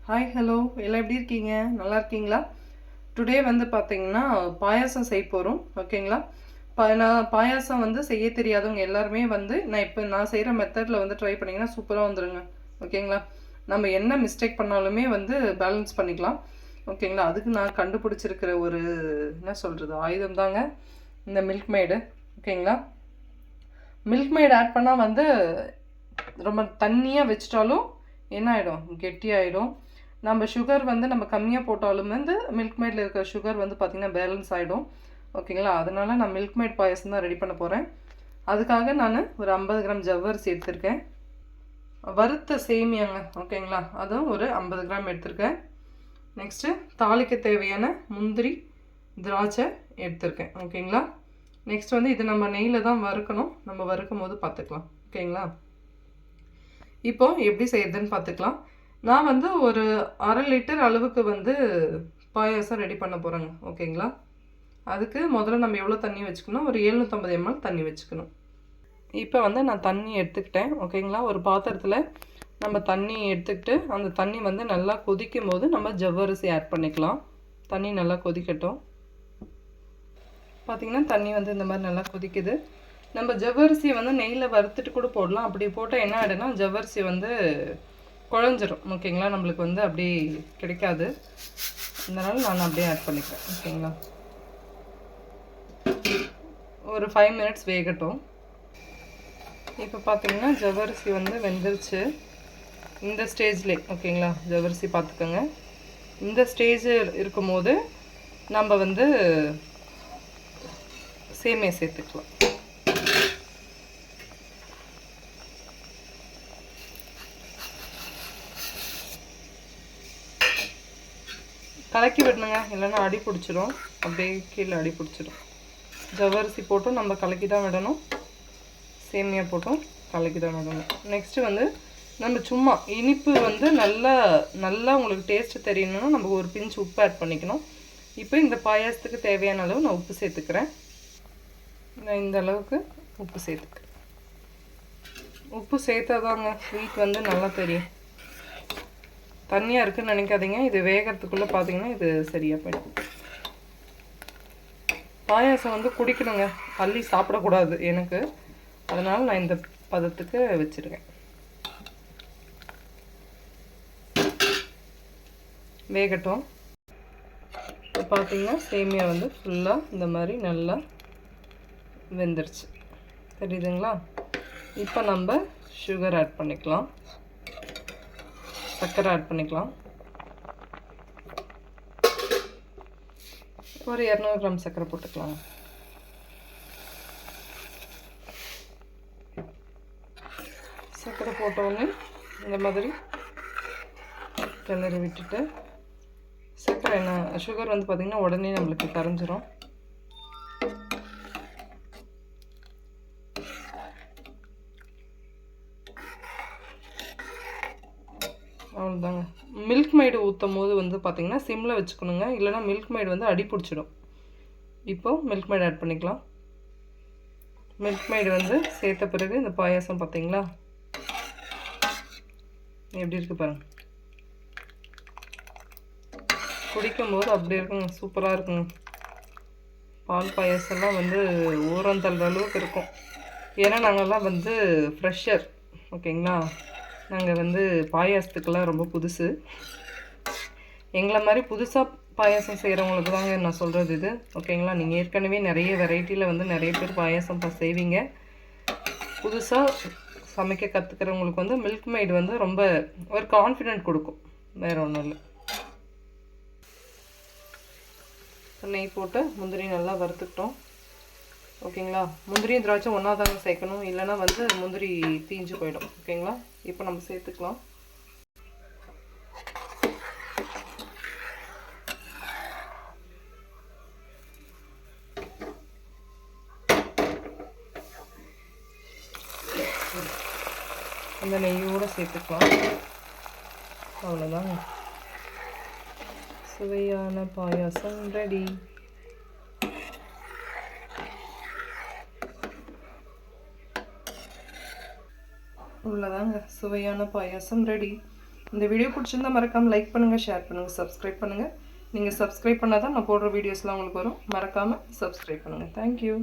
Hi hello எல்லாம் எப்படி இருக்கீங்க? நல்லா இருக்கீங்களா? டுடே வந்து பார்த்தீங்கன்னா பாயாசம் செய்ய போகிறோம். ஓகேங்களா? நான் பாயாசம் வந்து செய்ய தெரியாதவங்க எல்லாருமே வந்து நான் செய்கிற மெத்தடில் வந்து ட்ரை பண்ணிங்கன்னா சூப்பராக வந்துடுங்க. ஓகேங்களா? நம்ம என்ன மிஸ்டேக் பண்ணாலுமே வந்து பேலன்ஸ் பண்ணிக்கலாம். ஓகேங்களா? அதுக்கு நான் கண்டுபிடிச்சிருக்கிற ஒரு என்ன சொல்கிறது ஆயுதம் தாங்க இந்த மில்க் மேடு. ஓகேங்களா? மில்க் மேட் ஆட் பண்ணால் வந்து ரொம்ப தண்ணியாக வச்சிட்டாலும் என்ன ஆகிடும், கெட்டியாகிடும். நம்ம சுகர் வந்து நம்ம கம்மியாக போட்டாலும் வந்து மில்க் மேடில் இருக்கிற சுகர் வந்து பார்த்திங்கன்னா பேலன்ஸ் ஆகிடும். ஓகேங்களா? அதனால நான் மில்க் மேட் பாயசம் தான் ரெடி பண்ண போகிறேன். அதுக்காக நான் ஒரு 50 கிராம் ஜவ்வரிசி எடுத்திருக்கேன். வறுத்த சேமியாங்க. ஓகேங்களா? அதுவும் ஒரு 50 கிராம் எடுத்திருக்கேன். நெக்ஸ்ட்டு தாளிக்க தேவையான முந்திரி திராட்சை எடுத்திருக்கேன். ஓகேங்களா? நெக்ஸ்ட் வந்து இது நம்ம நெய்யில் தான் வறுக்கணும். நம்ம வறுக்கும் போது பார்த்துக்கலாம். ஓகேங்களா? இப்போ எப்படி செய்யறதுன்னு பார்த்துக்கலாம். நான் வந்து ஒரு 1/2 லிட்டர் அளவுக்கு வந்து பாயாசம் ரெடி பண்ண போகிறேங்க. ஓகேங்களா? அதுக்கு முதல்ல நம்ம எவ்வளோ தண்ணி வச்சுக்கணும், ஒரு 750 ml தண்ணி வச்சுக்கணும். இப்போ வந்து நான் தண்ணி எடுத்துக்கிட்டேன். ஓகேங்களா? ஒரு பாத்திரத்தில் நம்ம தண்ணி எடுத்துக்கிட்டு அந்த தண்ணி வந்து நல்லா கொதிக்கும் போது நம்ம ஜவ்வரிசி ஆட் பண்ணிக்கலாம். தண்ணி நல்லா கொதிக்கட்டும். பார்த்திங்கன்னா தண்ணி வந்து இந்த மாதிரி நல்லா கொதிக்குது. நம்ம ஜவ்வரிசியை வந்து நெய்யில் வறுத்துட்டு கூட போடலாம். அப்படி போட்டால் என்ன ஆகிடும்னா ஜவ்வரிசி வந்து குழஞ்சிரும். ஓகேங்களா? நம்மளுக்கு வந்து அப்படி கிடைக்காது. அதனால் நான் அப்படியே ஆட் பண்ணிக்கிறேன். ஓகேங்களா? ஒரு 5 minutes வேகட்டும். இப்போ பார்த்தீங்கன்னா ஜவ்வரிசி வந்து வெந்துருச்சு. இந்த ஸ்டேஜ்லேயே ஓகேங்களா ஜவ்வரிசி பார்த்துக்கோங்க. இந்த ஸ்டேஜ் இருக்கும்போது நம்ம வந்து சேமியா சேர்த்துக்கலாம். கலக்கி விடணுங்க, இல்லைன்னா அடி பிடிச்சிடும். அப்படியே கீழே அடி பிடிச்சிடும். ஜவ்வரிசி போட்டும் நம்ம கலக்கி தான் விடணும், சேமியா போட்டும் கலக்கி தான் விடணும். நெக்ஸ்ட்டு வந்து நம்ம சும்மா இனிப்பு வந்து நல்லா உங்களுக்கு டேஸ்ட்டு தெரியணும்னா நம்ம ஒரு பிஞ்ச் உப்பு ஆட் பண்ணிக்கணும். இப்போ இந்த பாயாசத்துக்கு தேவையான அளவு நான் உப்பு சேர்த்துக்கிறேன். நான் இந்த அளவுக்கு உப்பு சேர்த்துக்கிறேன். உப்பு சேர்த்தாதாங்க ஸ்வீட் வந்து நல்லா தெரியும். தண்ணியாக இருக்குதுன்னு நினைக்காதீங்க. இது வேகிறதுக்குள்ளே பார்த்தீங்கன்னா இது சரியாக போயிடும். பாயாசம் வந்து குடிக்கணுங்க, அள்ளி சாப்பிடக்கூடாது எனக்கு. அதனால் நான் இந்த பதத்துக்கு வச்சுருக்கேன். வேகட்டும். இப்போ பார்த்தீங்கன்னா சேமியா வந்து ஃபுல்லாக இந்த மாதிரி நல்லா வெந்துருச்சு. தெரியுதுங்களா? இப்போ நம்ம சுகர் ஆட் பண்ணிக்கலாம், சர்க்கரை ஆட் பண்ணிக்கலாம். ஒரு 200 கிராம் சர்க்கரை போட்டுக்கலாம். சர்க்கரை போட்டோடனே இந்த மாதிரி கிளறி விட்டுட்டு சர்க்கரை சுகர் வந்து பார்த்திங்கன்னா உடனே நம்மளுக்கு கரைஞ்சிரும். அவ்வளோதாங்க. மில்க் மைடு ஊற்றும் போது வந்து பார்த்திங்கன்னா சிம்மில் வச்சுக்கணுங்க, இல்லைனா மில்க் மைடு வந்து அடி பிடிச்சிடும். இப்போது மில்க் மைடு ஆட் பண்ணிக்கலாம். மில்க் மைடு வந்து சேர்த்த பிறகு இந்த பாயாசம் பார்த்திங்களா எப்படி இருக்குது பாருங்கள். குடிக்கும்போது அப்படி இருக்குங்க, சூப்பராக இருக்குங்க. பால் பாயாசம்லாம் வந்து ஊரம் தள்ளுற அளவுக்கு இருக்கும். ஏன்னா நாங்கள்லாம் வந்து ஃப்ரெஷர். ஓகேங்களா? நாங்கள் வந்து பாயாசத்துக்கெல்லாம் ரொம்ப புதுசு. எங்களை மாதிரி புதுசாக பாயாசம் செய்கிறவங்களுக்கு தாங்க நான் சொல்கிறது இது. ஓகேங்களா? நீங்கள் ஏற்கனவே நிறைய வெரைட்டியில் வந்து நிறைய பேர் பாயாசம் செய்வீங்க. புதுசாக சமைக்க கற்றுக்கிறவங்களுக்கு வந்து மில்க் மைடு வந்து ரொம்ப ஒரு கான்ஃபிடென்ட் கொடுக்கும், வேறு ஒன்றும் இல்லை. நெய் போட்டு முந்திரி நல்லா வறுத்துக்கிட்டோம். ஓகேங்களா? முந்திரியும் திராட்சை ஒன்றா தாங்க சேர்க்கணும், இல்லைனா வந்து முந்திரி தீஞ்சு போயிடும். ஓகேங்களா? இப்போ நம்ம சேர்த்துக்கலாம். அந்த நெய்யோடு சேர்த்துக்கலாம். அவ்வளோதாங்க, சுவையான பாயாசம் ரெடி. அவ்வளோதாங்க, சுவையான பாயாசம் ரெடி. இந்த வீடியோ பிடிச்சிருந்தா மறக்காமல் லைக் பண்ணுங்கள், ஷேர் பண்ணுங்கள், சப்ஸ்கிரைப் பண்ணுங்கள். நீங்கள் சப்ஸ்கிரைப் பண்ணால் தான் நான் போடுற வீடியோஸ்லாம் உங்களுக்கு வரும். மறக்காமல் சப்ஸ்கிரைப் பண்ணுங்கள். தேங்க்யூ.